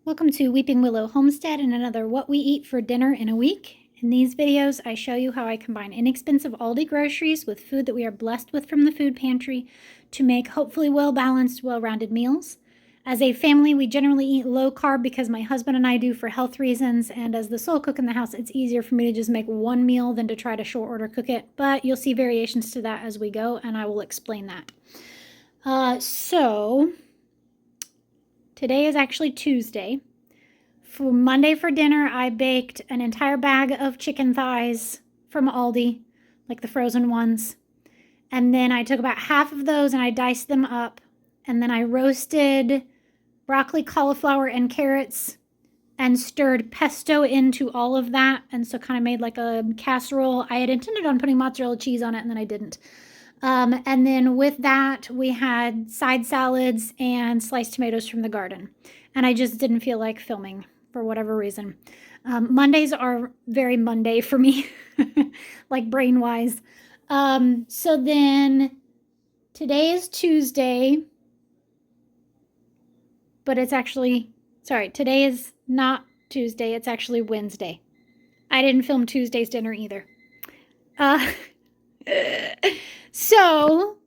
Welcome to Weeping Willow Homestead and another What We Eat for Dinner in a Week. In these videos, I show you how I combine inexpensive Aldi groceries with food that we are blessed with from the food pantry to make hopefully well-balanced, well-rounded meals. As a family, we generally eat low carb because my husband and I do for health reasons, and as the sole cook in the house, it's easier for me to just make one meal than to try to short order cook it, but you'll see variations to that as we go, and I will explain that. Today is actually Tuesday. For Monday for dinner, I baked an entire bag of chicken thighs from Aldi, like the frozen ones. And then I took about half of those and I diced them up. And then I roasted broccoli, cauliflower, and carrots and stirred pesto into all of that. And so kind of made like a casserole. I had intended on putting mozzarella cheese on it and then I didn't. And then with that, we had side salads and sliced tomatoes from the garden. And I just didn't feel like filming for whatever reason. Mondays are very Monday for me, like brain-wise. So then today is Tuesday, but it's actually, today is not Tuesday. It's actually Wednesday. I didn't film Tuesday's dinner either.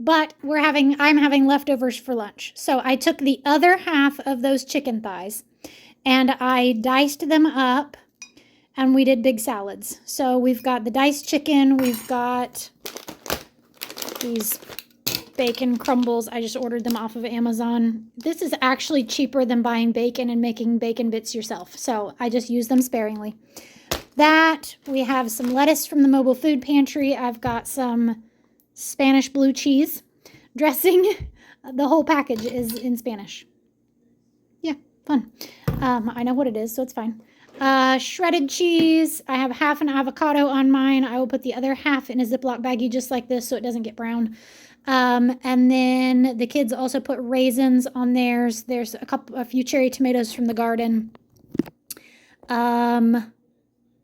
But I'm having leftovers for lunch. So I took the other half of those chicken thighs and I diced them up and we did big salads. So we've got the diced chicken, we've got these bacon crumbles. I just ordered them off of Amazon. This is actually cheaper than buying bacon and making bacon bits yourself. So I just use them sparingly. That, we have some lettuce from the mobile food pantry. I've got some Spanish blue cheese dressing. The whole package is in Spanish. Yeah, fun. I know what it is, so it's fine. Shredded cheese. I have half an avocado on mine. I will put the other half in a Ziploc baggie just like this so it doesn't get brown. And then the kids also put raisins on theirs. There's a few cherry tomatoes from the garden.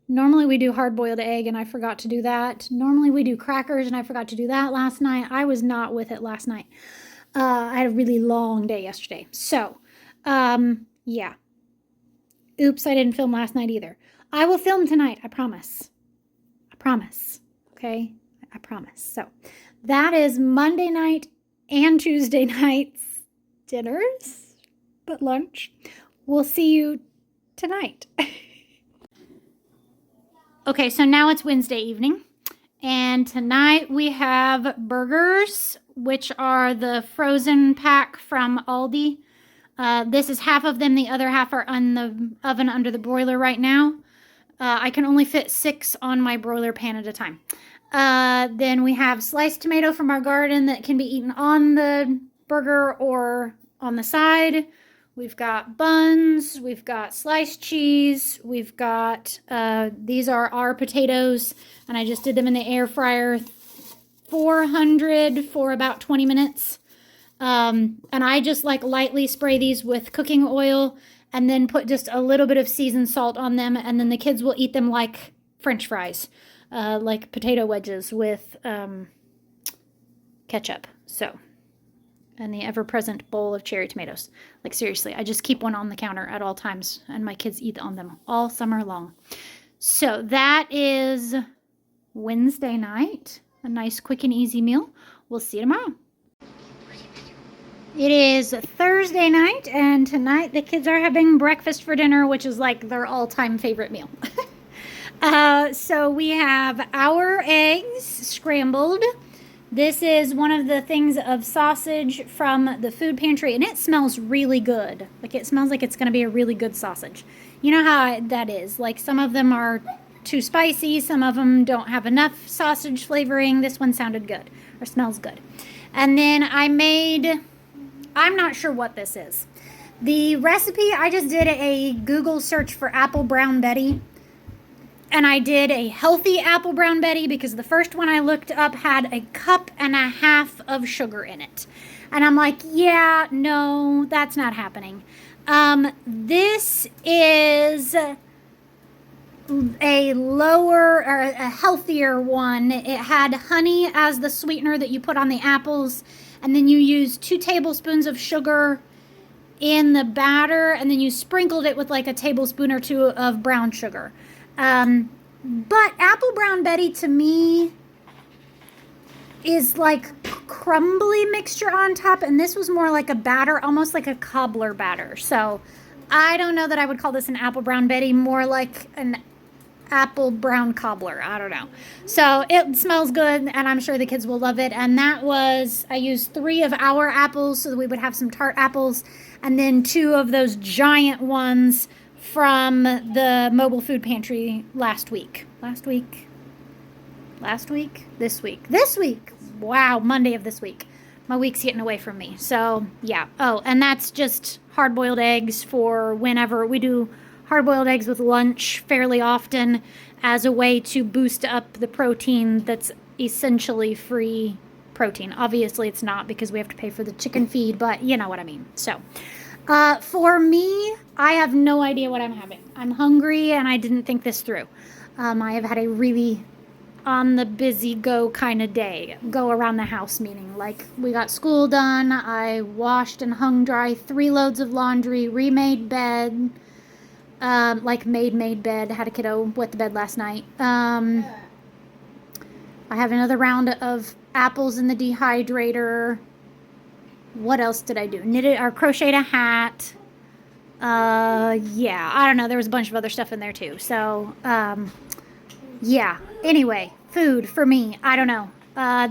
Normally we do hard-boiled egg, and I forgot to do that. Normally we do crackers, and I forgot to do that last night. I was not with it last night. I had a really long day yesterday. So, yeah. Oops, I didn't film last night either. I will film tonight, I promise. I promise, okay? I promise. So, that is Monday night and Tuesday night's dinners, but lunch. We'll see you tonight. Okay, so now it's Wednesday evening, and tonight we have burgers, which are the frozen pack from Aldi. This is half of them. The other half are in the oven under the broiler right now. I can only fit 6 on my broiler pan at a time. Then we have sliced tomato from our garden that can be eaten on the burger or on the side. We've got buns, we've got sliced cheese, we've got, these are our potatoes, and I just did them in the air fryer, 400 for about 20 minutes. And I just like lightly spray these with cooking oil and then put just a little bit of seasoned salt on them, and then the kids will eat them like French fries, like potato wedges with ketchup. So. And the ever-present bowl of cherry tomatoes. Like, seriously, I just keep one on the counter at all times, and my kids eat on them all summer long. So that is Wednesday night. A nice, quick, and easy meal. We'll see you tomorrow. It is Thursday night, and tonight the kids are having breakfast for dinner, which is like their all-time favorite meal. So we have our eggs scrambled. This is one of the things of sausage from the food pantry, and it smells really good. Like, it smells like it's going to be a really good sausage. You know how that is. Like, some of them are too spicy. Some of them don't have enough sausage flavoring. This one sounded good, or smells good. And then I'm not sure what this is. The recipe, I just did a Google search for apple brown Betty. And I did a healthy apple brown Betty because the first one I looked up had 1.5 cups of sugar in it. And I'm like, yeah, no, that's not happening. This is a lower or a healthier one. It had honey as the sweetener that you put on the apples. And then you use 2 tablespoons of sugar in the batter, and then you sprinkled it with like a tablespoon or two of brown sugar. But apple brown Betty to me is like crumbly mixture on top, and this was more like a batter, almost like a cobbler batter. So I don't know that I would call this an apple brown Betty, more like an apple brown cobbler. I don't know. So it smells good, and I'm sure the kids will love it. And that was, I used 3 of our apples so that we would have some tart apples, and then 2 of those giant ones from the mobile food pantry last week. This week. Wow, Monday of this week. My week's getting away from me. So yeah. Oh, and that's just hard-boiled eggs for whenever we do hard-boiled eggs with lunch fairly often as a way to boost up the protein that's essentially free protein. Obviously it's not, because we have to pay for the chicken feed, but you know what I mean. So for me, I have no idea what I'm having. I'm hungry and I didn't think this through. I have had a really on the busy go kind of day. Go around the house, meaning like we got school done. I washed and hung dry 3 loads of laundry, remade bed, made bed. Had a kiddo wet the bed last night. I have another round of apples in the dehydrator. What else did I do? Knitted or crocheted a hat. Yeah, I don't know. There was a bunch of other stuff in there too. So, yeah. Anyway, food for me. I don't know.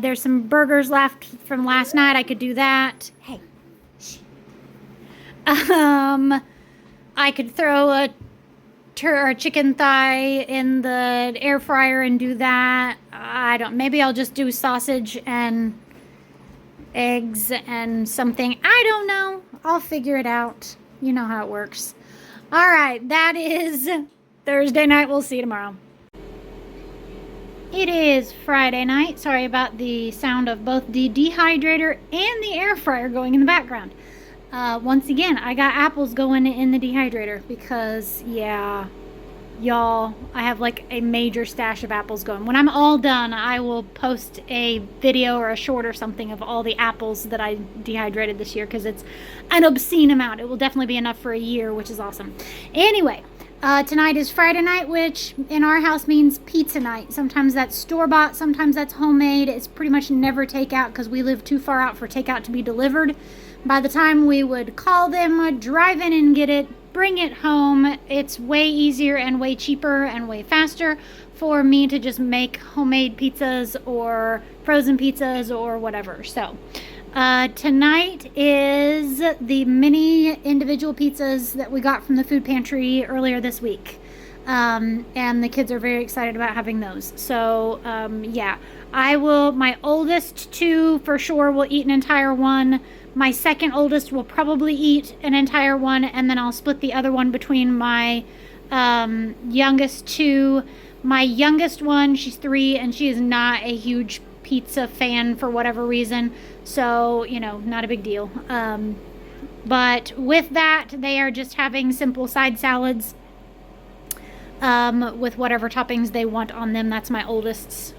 There's some burgers left from last night. I could do that. Hey. Shh. I could throw a chicken thigh in the air fryer and do that. Maybe I'll just do sausage and eggs and something. I don't know. I'll figure it out. You know how it works. All right, that is Thursday night. We'll see you tomorrow. It is Friday night. Sorry about the sound of both the dehydrator and the air fryer going in the background. Once again, I got apples going in the dehydrator because, yeah, y'all, I have like a major stash of apples going. When I'm all done, I will post a video or a short or something of all the apples that I dehydrated this year, because it's an obscene amount. It will definitely be enough for a year, which is awesome. Anyway, tonight is Friday night, which in our house means pizza night. Sometimes that's store-bought, sometimes that's homemade. It's pretty much never takeout because we live too far out for takeout to be delivered. By the time we would call them, drive in and get it, bring it home, it's way easier and way cheaper and way faster for me to just make homemade pizzas or frozen pizzas or whatever. So tonight is the mini individual pizzas that we got from the food pantry earlier this week. And the kids are very excited about having those. So yeah, my oldest 2 for sure will eat an entire one. My second oldest will probably eat an entire one, and then I'll split the other one between my youngest 2. My youngest one, she's 3, and she is not a huge pizza fan for whatever reason. So, you know, not a big deal. But with that, they are just having simple side salads with whatever toppings they want on them. That's my oldest's.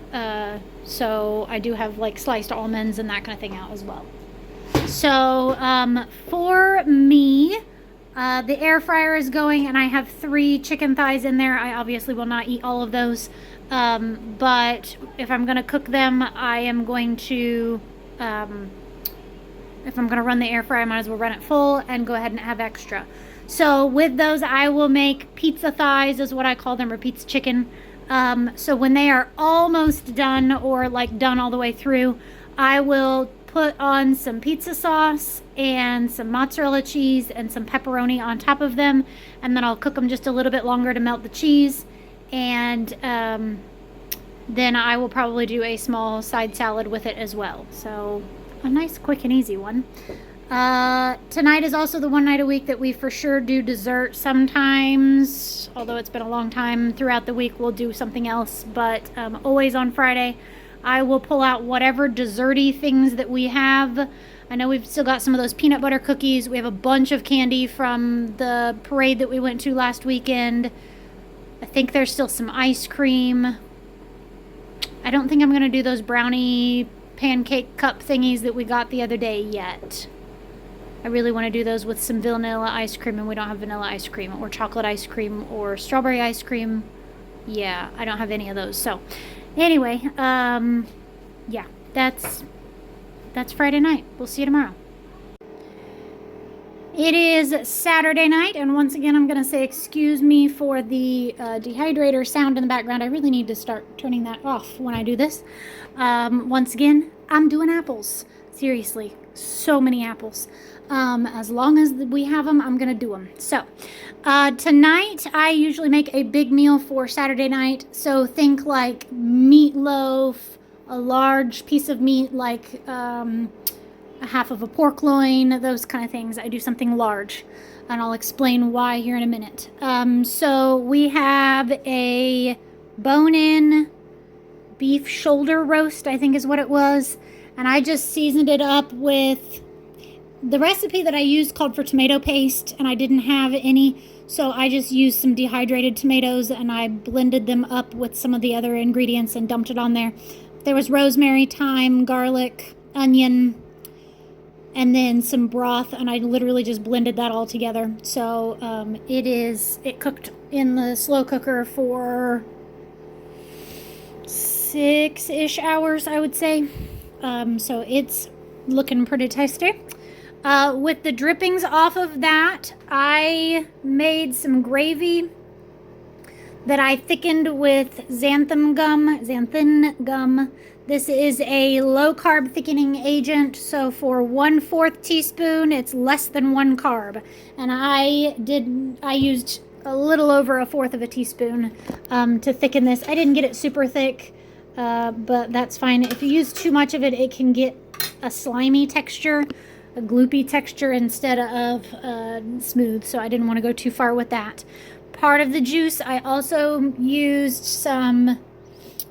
So I do have like sliced almonds and that kind of thing out as well. So for me, the air fryer is going, and I have 3 chicken thighs in there. I obviously will not eat all of those, but if I'm going to cook them, I am going to, if I'm going to run the air fryer, I might as well run it full and go ahead and have extra. So with those, I will make pizza thighs, is what I call them, or pizza chicken. So when they are almost done, or like done all the way through, I will put on some pizza sauce and some mozzarella cheese and some pepperoni on top of them, and then I'll cook them just a little bit longer to melt the cheese, and then I will probably do a small side salad with it as well. So a nice quick and easy one. Tonight is also the one night a week that we for sure do dessert. Sometimes, although it's been a long time, throughout the week we'll do something else, but always on Friday I will pull out whatever desserty things that we have. I know we've still got some of those peanut butter cookies. We have a bunch of candy from the parade that we went to last weekend. I think there's still some ice cream. I don't think I'm going to do those brownie pancake cup thingies that we got the other day yet. I really want to do those with some vanilla ice cream, and we don't have vanilla ice cream or chocolate ice cream or strawberry ice cream. Yeah, I don't have any of those. So anyway, yeah, that's Friday night. We'll see you tomorrow. It is Saturday night, and once again, I'm going to say excuse me for the dehydrator sound in the background. I really need to start turning that off when I do this. Once again, I'm doing apples. Seriously, so many apples. As long as we have them, I'm going to do them. So, tonight, I usually make a big meal for Saturday night. So, think like meatloaf, a large piece of meat like a half of a pork loin, those kind of things. I do something large, and I'll explain why here in a minute. So, we have a bone-in beef shoulder roast, I think is what it was. And I just seasoned it up with the recipe that I used called for tomato paste, and I didn't have any, so I just used some dehydrated tomatoes and I blended them up with some of the other ingredients and dumped it on there. There was rosemary, thyme, garlic, onion, and then some broth, and I literally just blended that all together. So it cooked in the slow cooker for 6-ish hours, I would say. So it's looking pretty tasty. With the drippings off of that, I made some gravy that I thickened with xanthan gum. This is a low-carb thickening agent, so for 1/4 teaspoon, it's less than 1 carb. And I used a little over 1/4 of a teaspoon to thicken this. I didn't get it super thick, but that's fine. If you use too much of it, it can get a slimy texture, a gloopy texture instead of smooth, so I didn't want to go too far with that. Part of the juice, I also used some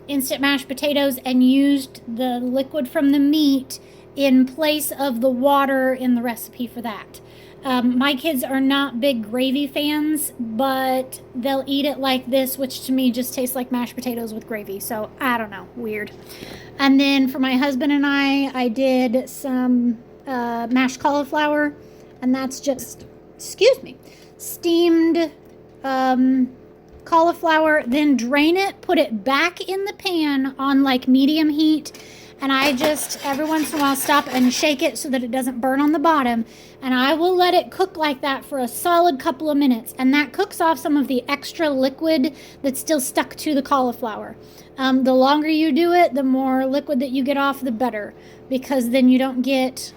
instant mashed potatoes and used the liquid from the meat in place of the water in the recipe for that. My kids are not big gravy fans, but they'll eat it like this, which to me just tastes like mashed potatoes with gravy. So I don't know, weird. And then for my husband and I did some mashed cauliflower, and that's just, steamed cauliflower, then drain it, put it back in the pan on like medium heat, and I just every once in a while stop and shake it so that it doesn't burn on the bottom, and I will let it cook like that for a solid couple of minutes, and that cooks off some of the extra liquid that's still stuck to the cauliflower. The longer you do it, the more liquid that you get off, the better, because then you don't get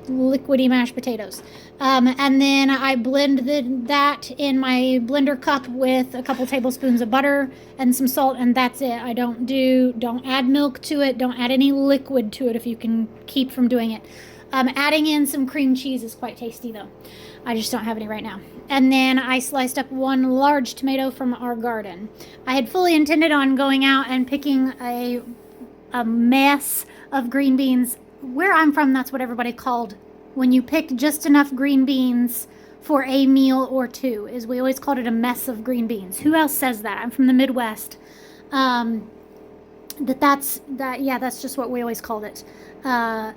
liquidy mashed potatoes. And then I blend that in my blender cup with a couple tablespoons of butter and some salt, and that's it. I don't add milk to it. Don't add any liquid to it if you can keep from doing it. Adding in some cream cheese is quite tasty though. I just don't have any right now. And then I sliced up 1 large tomato from our garden. I had fully intended on going out and picking a mess of green beans. Where I'm from, that's what everybody called when you picked just enough green beans for a meal or two, is we always called it a mess of green beans. Who else says that? I'm from the Midwest. That's just what we always called it. And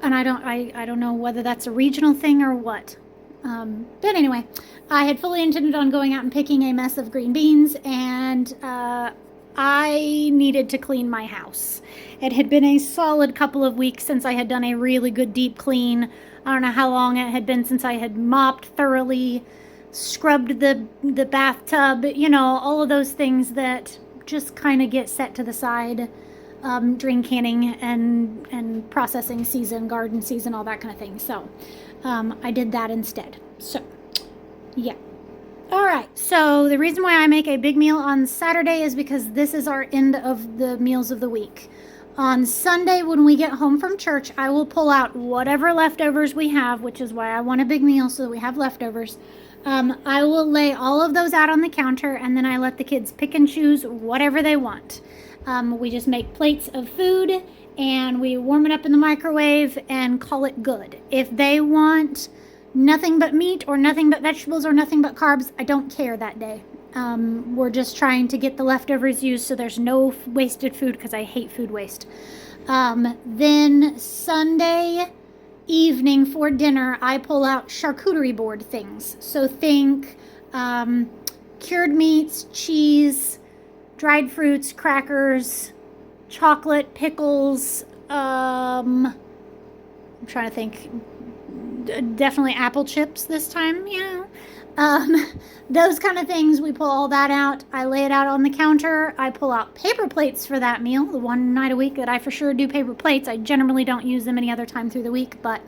I don't know whether that's a regional thing or what. But anyway, I had fully intended on going out and picking a mess of green beans, and I needed to clean my house. It had been a solid couple of weeks since I had done a really good deep clean. I don't know how long it had been since I had mopped thoroughly, scrubbed the bathtub, all of those things that just kind of get set to the side during canning and processing season, garden season, all that kind of thing. So I did that instead. So, yeah. All right, so the reason why I make a big meal on Saturday is because this is our end of the meals of the week. On Sunday, when we get home from church, I will pull out whatever leftovers we have, which is why I want a big meal, so that we have leftovers. I will lay all of those out on the counter, and then I let the kids pick and choose whatever they want. We just make plates of food, and we warm it up in the microwave and call it good. If they want nothing but meat or nothing but vegetables or nothing but carbs, I don't care that day. We're just trying to get the leftovers used so there's no wasted food, because I hate food waste. Then Sunday, evening for dinner, I pull out charcuterie board things. So think cured meats, cheese, dried fruits, crackers, chocolate, pickles. I'm trying to think. Definitely apple chips this time, those kind of things. We pull all that out. I lay it out on the counter. I pull out paper plates for that meal, the one night a week that I for sure do paper plates. I generally don't use them any other time through the week, but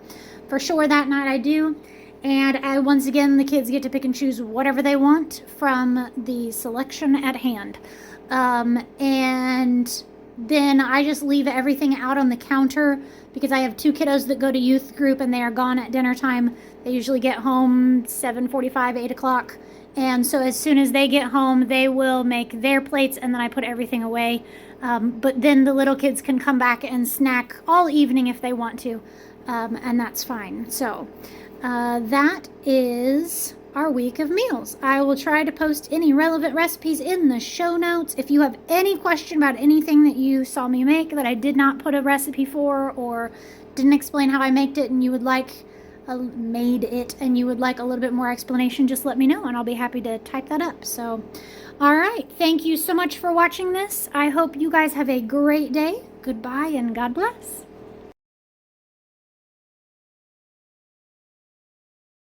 for sure that night I do. And once again, the kids get to pick and choose whatever they want from the selection at hand. And then I just leave everything out on the counter because I have 2 kiddos that go to youth group and they are gone at dinner time. They usually get home 7:45, 8 o'clock. And so as soon as they get home, they will make their plates and then I put everything away. But then the little kids can come back and snack all evening if they want to. And that's fine. So that is our week of meals. I will try to post any relevant recipes in the show notes. If you have any question about anything that you saw me make that I did not put a recipe for or didn't explain how I made it and you would like a little bit more explanation, just let me know and I'll be happy to type that up. So, all right. Thank you so much for watching this. I hope you guys have a great day. Goodbye and God bless.